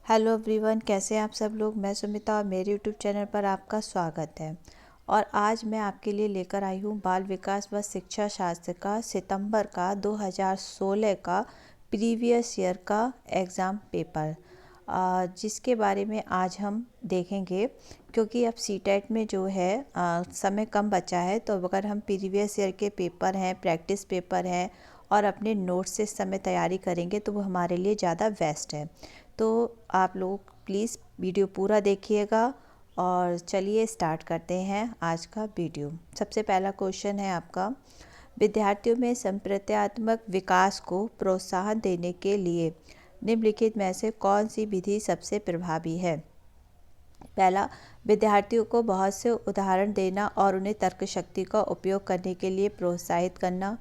Hello everyone, कैसे हैं आप सब लोग। मैं सुमिता और मेरे यूट्यूब चैनल पर आपका स्वागत है। और आज मैं आपके लिए लेकर आई हूँ बाल विकास व शिक्षा शास्त्र का सितंबर का 2016 का प्रीवियस ईयर का एग्ज़ाम पेपर, जिसके बारे में आज हम देखेंगे। क्योंकि अब सीटेट में जो है समय कम बचा है, तो अगर हम प्रीवियस ईयर के पेपर हैं, प्रैक्टिस पेपर हैं और अपने नोट्स से इस समय तैयारी करेंगे तो वो हमारे लिए ज़्यादा बेस्ट है। तो आप लोग प्लीज़ वीडियो पूरा देखिएगा। और चलिए स्टार्ट करते हैं आज का वीडियो। सबसे पहला क्वेश्चन है आपका, विद्यार्थियों में संप्रत्यात्मक विकास को प्रोत्साहन देने के लिए निम्नलिखित में से कौन सी विधि सबसे प्रभावी है। पहला, विद्यार्थियों को बहुत से उदाहरण देना और उन्हें तर्क शक्ति का उपयोग करने के लिए प्रोत्साहित करना।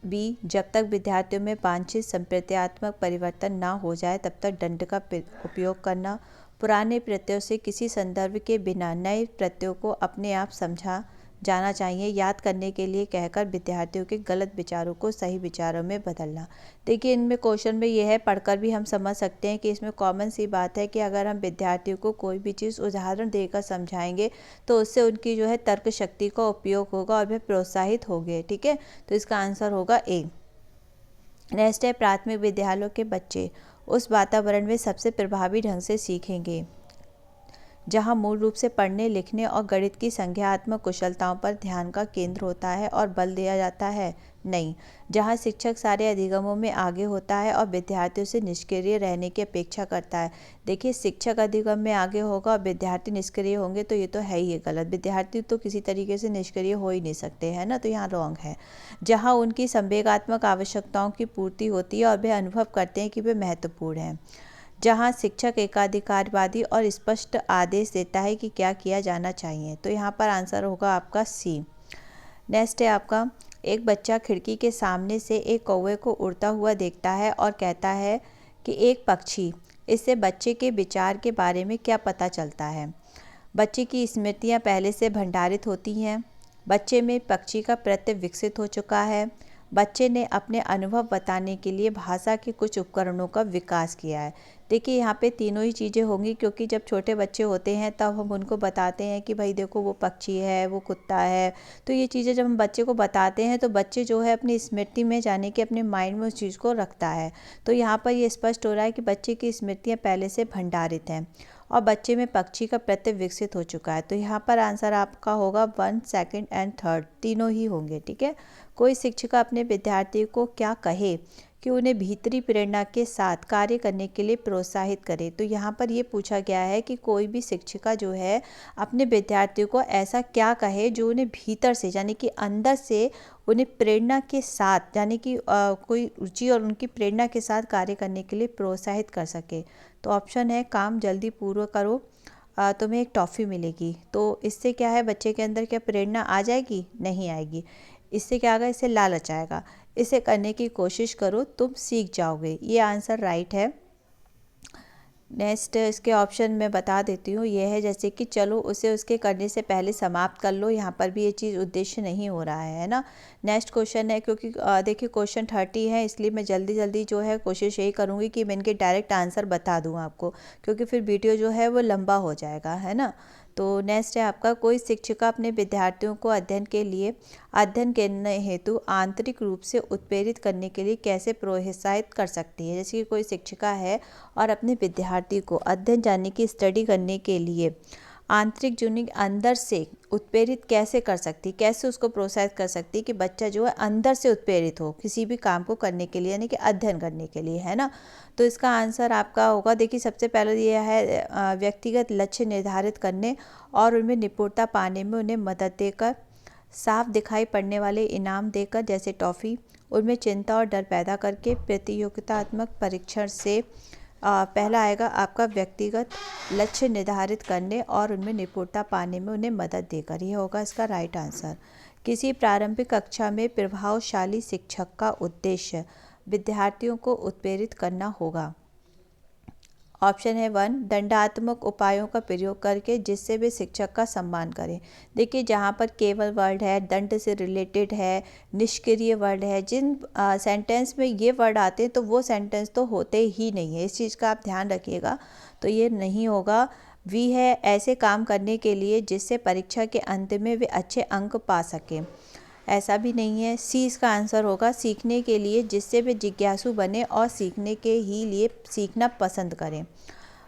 बी, जब तक विद्यार्थियों में वांछित संप्रत्यात्मक परिवर्तन ना हो जाए तब तक दंड का उपयोग करना। पुराने प्रत्ययों से किसी संदर्भ के बिना नए प्रत्ययों को अपने आप समझा जाना चाहिए, याद करने के लिए कहकर विद्यार्थियों के गलत विचारों को सही विचारों में बदलना। देखिए, इनमें क्वेश्चन में यह है, पढ़कर भी हम समझ सकते हैं कि इसमें कॉमन सी बात है कि अगर हम विद्यार्थियों को कोई भी चीज़ उदाहरण देकर समझाएंगे तो उससे उनकी जो है तर्क शक्ति का उपयोग होगा और वे प्रोत्साहित होंगे। ठीक है, तो इसका आंसर होगा ए। नेक्स्ट है, प्राथमिक विद्यालयों के बच्चे उस वातावरण में सबसे प्रभावी ढंग से सीखेंगे जहां मूल रूप से पढ़ने, लिखने और गणित की संज्ञानात्मक कुशलताओं पर ध्यान का केंद्र होता है और बल दिया जाता है। नहीं, जहां शिक्षक सारे अधिगमों में आगे होता है और विद्यार्थियों से निष्क्रिय रहने की अपेक्षा करता है। देखिए, शिक्षक अधिगम में आगे होगा और विद्यार्थी निष्क्रिय होंगे तो ये तो है ही गलत। विद्यार्थी तो किसी तरीके से निष्क्रिय हो ही नहीं सकते, है ना, तो यहाँ रॉन्ग है। जहाँ उनकी संवेगात्मक आवश्यकताओं की पूर्ति होती है और वे अनुभव करते हैं कि वे महत्वपूर्ण हैं। जहां शिक्षक एकाधिकारवादी और स्पष्ट आदेश देता है कि क्या किया जाना चाहिए। तो यहाँ पर आंसर होगा आपका सी। नेक्स्ट है आपका, एक बच्चा खिड़की के सामने से एक कौवे को उड़ता हुआ देखता है और कहता है कि एक पक्षी। इससे बच्चे के विचार के बारे में क्या पता चलता है। बच्चे की स्मृतियाँ पहले से भंडारित होती हैं। बच्चे में पक्षी का प्रत्यय विकसित हो चुका है। बच्चे ने अपने अनुभव बताने के लिए भाषा के कुछ उपकरणों का विकास किया है। देखिए, यहाँ पे तीनों ही चीज़ें होंगी, क्योंकि जब छोटे बच्चे होते हैं तब हम उनको बताते हैं कि भाई देखो, वो पक्षी है, वो कुत्ता है। तो ये चीज़ें जब हम बच्चे को बताते हैं तो बच्चे जो है अपनी स्मृति में जाने कि अपने माइंड में उस चीज़ को रखता है। तो यहाँ पर ये स्पष्ट हो रहा है कि बच्चे की स्मृतियाँ पहले से भंडारित हैं और बच्चे में पक्षी का प्रत्यय विकसित हो चुका है। तो यहाँ पर आंसर आपका होगा 1, 2 एंड 3, तीनों ही होंगे। ठीक है, कोई शिक्षिका अपने विद्यार्थी को क्या कहे कि उन्हें भीतरी प्रेरणा के साथ कार्य करने के लिए प्रोत्साहित करे। तो यहाँ पर ये पूछा गया है कि कोई भी शिक्षिका जो है अपने विद्यार्थियों को ऐसा क्या कहे जो उन्हें भीतर से, यानी कि अंदर से उन्हें प्रेरणा के साथ, यानी कि कोई रुचि और उनकी प्रेरणा के साथ कार्य करने के लिए प्रोत्साहित कर सके। तो ऑप्शन है, काम जल्दी पूरा करो, तुम्हें एक टॉफ़ी मिलेगी। तो इससे क्या है, बच्चे के अंदर क्या प्रेरणा आ जाएगी? नहीं आएगी। इससे क्या होगा, इससे लालच आएगा। इसे करने की कोशिश करो, तुम सीख जाओगे। ये आंसर राइट है। नेक्स्ट इसके ऑप्शन मैं बता देती हूँ, ये है जैसे कि चलो उसे उसके करने से पहले समाप्त कर लो। यहाँ पर भी ये चीज़ उद्देश्य नहीं हो रहा है ना। नेक्स्ट क्वेश्चन है, क्योंकि देखिए क्वेश्चन 30 है, इसलिए मैं जल्दी जल्दी जो है कोशिश यही करूँगी कि मैं इनके डायरेक्ट आंसर बता दूँ आपको, क्योंकि फिर वीडियो जो है वो लंबा हो जाएगा, है ना। तो नेक्स्ट है आपका, कोई शिक्षिका अपने विद्यार्थियों को अध्ययन करने हेतु आंतरिक रूप से उत्प्रेरित करने के लिए कैसे प्रोत्साहित कर सकती है। जैसे कि कोई शिक्षिका है और अपने विद्यार्थी को अध्ययन जाने की स्टडी करने के लिए आंतरिक जुनून अंदर से उत्प्रेरित कैसे कर सकती, कैसे उसको प्रोत्साहित कर सकती कि बच्चा जो है अंदर से उत्प्रेरित हो किसी भी काम को करने के लिए, यानी कि अध्ययन करने के लिए, है ना। तो इसका आंसर आपका होगा, देखिए सबसे पहले ये है व्यक्तिगत लक्ष्य निर्धारित करने और उनमें निपुणता पाने में उन्हें मदद देकर, साफ दिखाई पड़ने वाले इनाम देकर जैसे टॉफ़ी, उनमें चिंता और डर पैदा करके, प्रतियोगितात्मक परीक्षण से। पहला आएगा आपका व्यक्तिगत लक्ष्य निर्धारित करने और उनमें निपुणता पाने में उन्हें मदद देकर, यह होगा इसका राइट आंसर। किसी प्रारंभिक कक्षा में प्रभावशाली शिक्षक का उद्देश्य विद्यार्थियों को उत्प्रेरित करना होगा। ऑप्शन है 1, दंडात्मक उपायों का प्रयोग करके जिससे वे शिक्षक का सम्मान करें। देखिए जहाँ पर केवल वर्ड है, दंड से रिलेटेड है, निष्क्रिय वर्ड है, जिन सेंटेंस में ये वर्ड आते हैं तो वो सेंटेंस तो होते ही नहीं है, इस चीज़ का आप ध्यान रखिएगा। तो ये नहीं होगा। वी है ऐसे काम करने के लिए जिससे परीक्षा के अंत में वे अच्छे अंक पा सकें, ऐसा भी नहीं है। सी इसका आंसर होगा, सीखने के लिए जिससे वे जिज्ञासु बने और सीखने के ही लिए सीखना पसंद करें।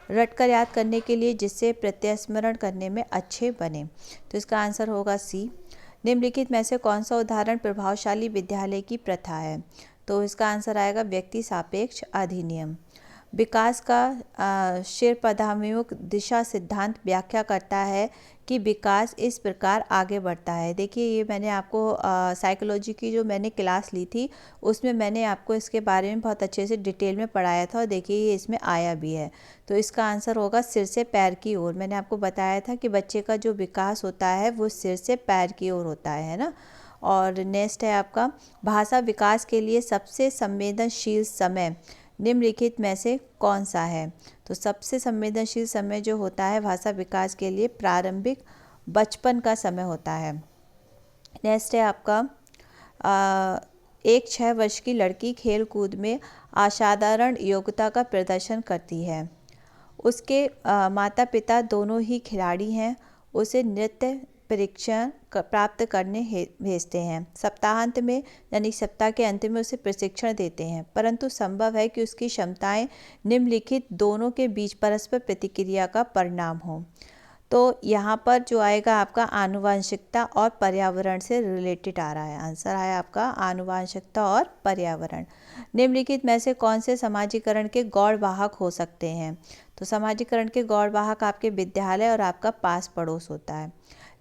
रट कर याद करने के लिए जिससे प्रत्यास्मरण करने में अच्छे बने, तो इसका आंसर होगा सी। निम्नलिखित में से कौन सा उदाहरण प्रभावशाली विद्यालय की प्रथा है, तो इसका आंसर आएगा व्यक्ति सापेक्ष अधिनियम। विकास का शेरपदाभिमुख दिशा सिद्धांत व्याख्या करता है कि विकास इस प्रकार आगे बढ़ता है। देखिए ये मैंने आपको साइकोलॉजी की जो मैंने क्लास ली थी उसमें मैंने आपको इसके बारे में बहुत अच्छे से डिटेल में पढ़ाया था और देखिए ये इसमें आया भी है। तो इसका आंसर होगा सिर से पैर की ओर। मैंने आपको बताया था कि बच्चे का जो विकास होता है वो सिर से पैर की ओर होता है ना। और नेक्स्ट है आपका, भाषा विकास के लिए सबसे संवेदनशील समय निम्नलिखित में से कौन सा है, तो सबसे संवेदनशील समय जो होता है भाषा विकास के लिए प्रारंभिक बचपन का समय होता है। नेक्स्ट है आपका, एक 6 वर्ष की लड़की खेल कूद में असाधारण योग्यता का प्रदर्शन करती है। उसके माता पिता दोनों ही खिलाड़ी हैं। उसे नृत्य परीक्षण प्राप्त करने भेजते हैं। सप्ताहांत में यानी सप्ताह के अंत में उसे प्रशिक्षण देते हैं, परंतु संभव है कि उसकी क्षमताएं निम्नलिखित दोनों के बीच परस्पर प्रतिक्रिया का परिणाम हो। तो यहाँ पर जो आएगा आपका आनुवंशिकता और पर्यावरण से रिलेटेड आ रहा है। आंसर आया आपका आनुवंशिकता और पर्यावरण। निम्नलिखित में से कौन से समाजीकरण के गौड़ वाहक हो सकते हैं, तो समाजीकरण के गौड़ वाहक आपके विद्यालय और आपका पास पड़ोस होता है।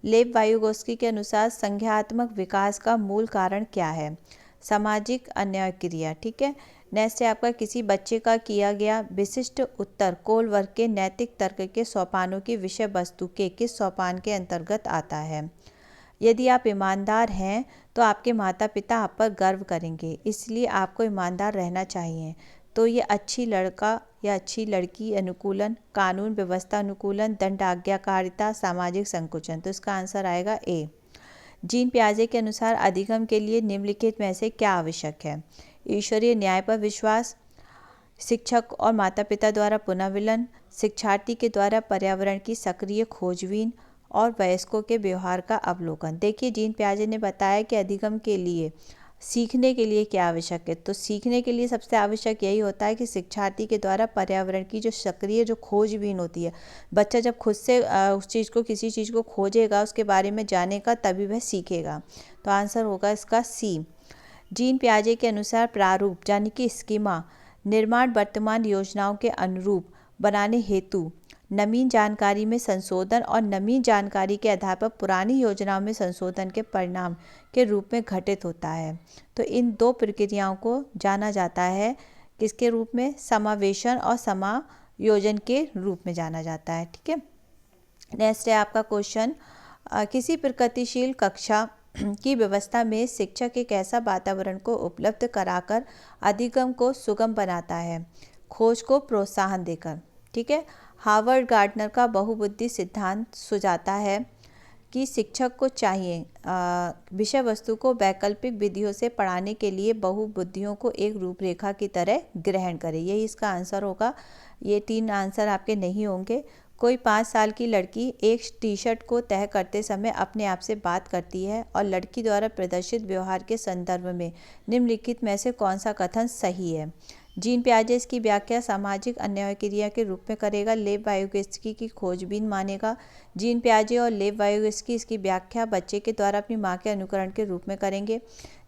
लेव वायुगोस्की के अनुसार संज्ञानात्मक विकास का मूल कारण क्या है, सामाजिक अन्याय क्रिया। ठीक है। नेक्स्ट है आपका, किसी बच्चे का किया गया विशिष्ट उत्तर कोल वर्ग के नैतिक तर्क के सोपानों की विषय वस्तु के किस सोपान के अंतर्गत आता है। यदि आप ईमानदार हैं तो आपके माता पिता आप पर गर्व करेंगे, इसलिए आपको ईमानदार रहना चाहिए। तो ये अच्छी लड़का या अच्छी लड़की अनुकूलन, कानून व्यवस्था अनुकूलन, दंड आज्ञाकारिता, सामाजिक संकुचन, तो इसका आंसर आएगा ए। जीन पियाजे के अनुसार अधिगम के लिए निम्नलिखित में से क्या आवश्यक है, ईश्वरीय न्याय पर विश्वास, शिक्षक और माता पिता द्वारा पुनर्विलन, शिक्षार्थी के द्वारा पर्यावरण की सक्रिय खोजबीन और वयस्कों के व्यवहार का अवलोकन। देखिए जीन पियाजे ने बताया कि अधिगम के लिए सीखने के लिए क्या आवश्यक है, तो सीखने के लिए सबसे आवश्यक यही होता है कि शिक्षार्थी के द्वारा पर्यावरण की जो सक्रिय जो खोजबीन होती है, बच्चा जब खुद से उस चीज़ को किसी चीज़ को खोजेगा, उसके बारे में जानेगा, तभी वह सीखेगा। तो आंसर होगा इसका सी। जीन पियाजे के अनुसार प्रारूप यानी कि स्कीमा निर्माण वर्तमान योजनाओं के अनुरूप बनाने हेतु नवीन जानकारी में संशोधन और नवीन जानकारी के आधार पर पुरानी योजनाओं में संशोधन के परिणाम के रूप में घटित होता है। तो इन दो प्रक्रियाओं को जाना जाता है किसके रूप में, समावेशन और समायोजन के रूप में जाना जाता है। ठीक है। नेक्स्ट है आपका क्वेश्चन, किसी प्रगतिशील कक्षा की व्यवस्था में शिक्षक एक ऐसा वातावरण को उपलब्ध कराकर अधिगम को सुगम बनाता है, खोज को प्रोत्साहन देकर। ठीक है। हार्वर्ड गार्डनर का बहुबुद्धि सिद्धांत सुझाता है कि शिक्षक को चाहिए विषय वस्तु को वैकल्पिक विधियों से पढ़ाने के लिए बहुबुद्धियों को एक रूपरेखा की तरह ग्रहण करे। यही इसका आंसर होगा। ये 3 आंसर आपके नहीं होंगे। कोई 5 साल की लड़की एक टी शर्ट को तय करते समय अपने आप से बात करती है और लड़की द्वारा प्रदर्शित व्यवहार के संदर्भ में निम्नलिखित में से कौन सा कथन सही है। जीन पियाजे इसकी व्याख्या सामाजिक अन्याय क्रिया के रूप में करेगा। लेव वायुगोस्की की खोजबीन मानेगा। जीन पियाजे और लेव वायुगोस्की इसकी व्याख्या बच्चे के द्वारा अपनी माँ के अनुकरण के रूप में करेंगे।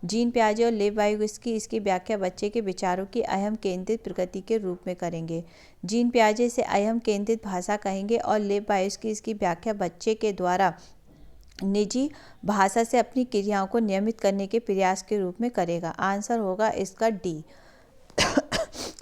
जीन पियाजे और लेव वायुगोस्की इसकी व्याख्या बच्चे के विचारों की अहम केंद्रित प्रकृति के रूप में करेंगे। जीन पियाजे इसे अहम केंद्रित भाषा कहेंगे और लेव वायुगोस्की इसकी व्याख्या बच्चे के द्वारा निजी भाषा से अपनी क्रियाओं को नियमित करने के प्रयास के रूप में करेगा। आंसर होगा इसका डी।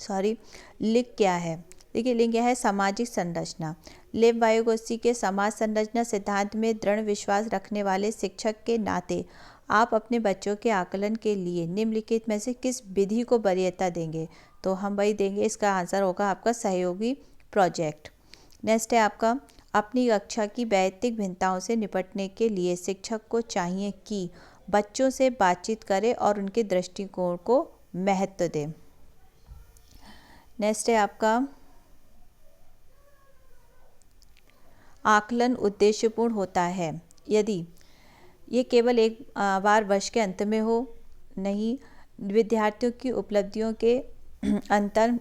लिंग क्या है, देखिए लिंग है सामाजिक संरचना। लेव वायुगोस्की के समाज संरचना सिद्धांत में दृढ़ विश्वास रखने वाले शिक्षक के नाते आप अपने बच्चों के आकलन के लिए निम्नलिखित में से किस विधि को वरीयता देंगे, तो हम वही देंगे। इसका आंसर होगा आपका सहयोगी प्रोजेक्ट। नेक्स्ट है आपका, अपनी कक्षा की वैयक्तिक भिन्नताओं से निपटने के लिए शिक्षक को चाहिए कि बच्चों से बातचीत करें और उनके दृष्टिकोण को महत्व दें। नेक्स्ट है आपका, आकलन उद्देश्यपूर्ण होता है यदि ये केवल एक बार वर्ष के अंत में हो, नहीं, विद्यार्थियों की उपलब्धियों के अंतर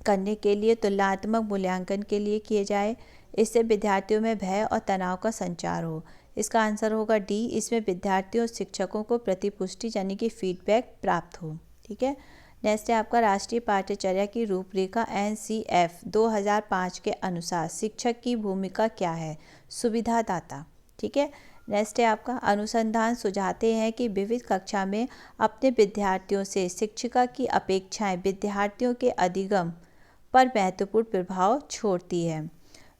करने के लिए तुलनात्मक मूल्यांकन के लिए किए जाए। इससे विद्यार्थियों में भय और तनाव का संचार हो। इसका आंसर होगा डी, इसमें विद्यार्थियों और शिक्षकों को प्रतिपुष्टि यानी कि फीडबैक प्राप्त हो। ठीक है। नेक्स्ट है आपका, राष्ट्रीय पाठ्यचर्या की रूपरेखा NCF 2005 के अनुसार शिक्षक की भूमिका क्या है? सुविधादाता। ठीक है। नेक्स्ट है आपका, अनुसंधान सुझाते हैं कि विविध कक्षा में अपने विद्यार्थियों से शिक्षिका की अपेक्षाएं विद्यार्थियों के अधिगम पर महत्वपूर्ण प्रभाव छोड़ती है।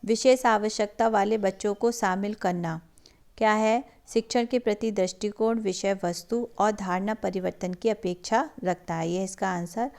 विशेष आवश्यकता वाले बच्चों को शामिल करना क्या है? शिक्षण के प्रति दृष्टिकोण, विषय वस्तु और धारणा परिवर्तन की अपेक्षा रखता है। यह इसका आंसर।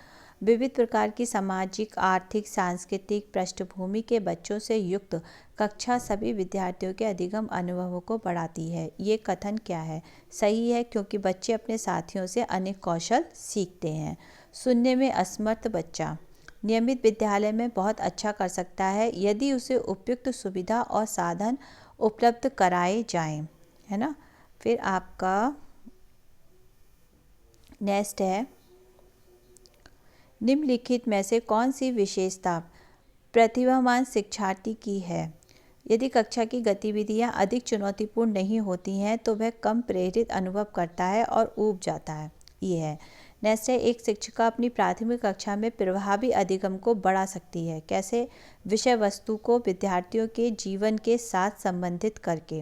विविध प्रकार की सामाजिक, आर्थिक, सांस्कृतिक पृष्ठभूमि के बच्चों से युक्त कक्षा सभी विद्यार्थियों के अधिगम अनुभवों को बढ़ाती है। ये कथन क्या है? सही है, क्योंकि बच्चे अपने साथियों से अनेक कौशल सीखते हैं। सुनने में असमर्थ बच्चा नियमित विद्यालय में बहुत अच्छा कर सकता है यदि उसे उपयुक्त सुविधा और साधन उपलब्ध कराए जाएं, है ना। फिर आपका नेक्स्ट है, निम्नलिखित में से कौन सी विशेषता प्रतिभावान शिक्षार्थी की है? यदि कक्षा की गतिविधियां अधिक चुनौतीपूर्ण नहीं होती हैं तो वह कम प्रेरित अनुभव करता है और ऊब जाता है। ये है। नेक्स्ट है, एक शिक्षिका अपनी प्राथमिक कक्षा में प्रभावी अधिगम को बढ़ा सकती है। कैसे? विषय वस्तु को विद्यार्थियों के जीवन के साथ संबंधित करके।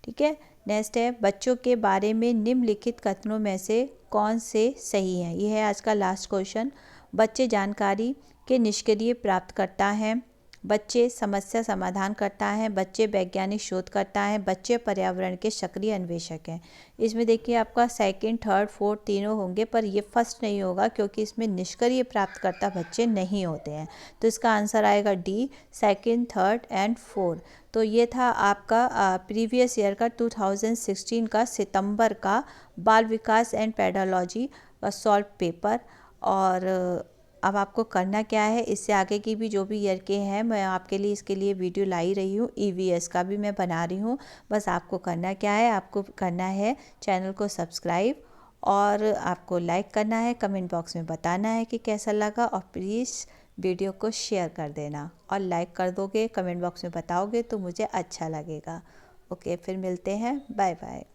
ठीक है। नेक्स्ट है, बच्चों के बारे में निम्नलिखित कथनों में से कौन से सही हैं? यह है आज का लास्ट क्वेश्चन। बच्चे जानकारी के निष्क्रिय प्राप्त करता है, बच्चे समस्या समाधान करता है, बच्चे वैज्ञानिक शोध करता है, बच्चे पर्यावरण के सक्रिय अन्वेषक हैं। इसमें देखिए आपका सेकंड, थर्ड, फोर्थ तीनों होंगे, पर ये फर्स्ट नहीं होगा क्योंकि इसमें निष्क्रिय प्राप्तकर्ता बच्चे नहीं होते हैं। तो इसका आंसर आएगा D, second, third and fourth. तो ये था आपका प्रीवियस ईयर का 2016 का सितंबर का बाल विकास एंड पेडालॉजी का सॉल्व पेपर। और अब आपको करना क्या है, इससे आगे की भी जो भी ईयर के हैं मैं आपके लिए इसके लिए वीडियो ला ही रही हूँ, EVS का भी मैं बना रही हूँ। बस आपको करना क्या है, आपको करना है चैनल को सब्सक्राइब और आपको लाइक करना है, कमेंट बॉक्स में बताना है कि कैसा लगा और प्लीज़ वीडियो को शेयर कर देना और लाइक कर दोगे, कमेंट बॉक्स में बताओगे तो मुझे अच्छा लगेगा। ओके, फिर मिलते हैं, बाय बाय।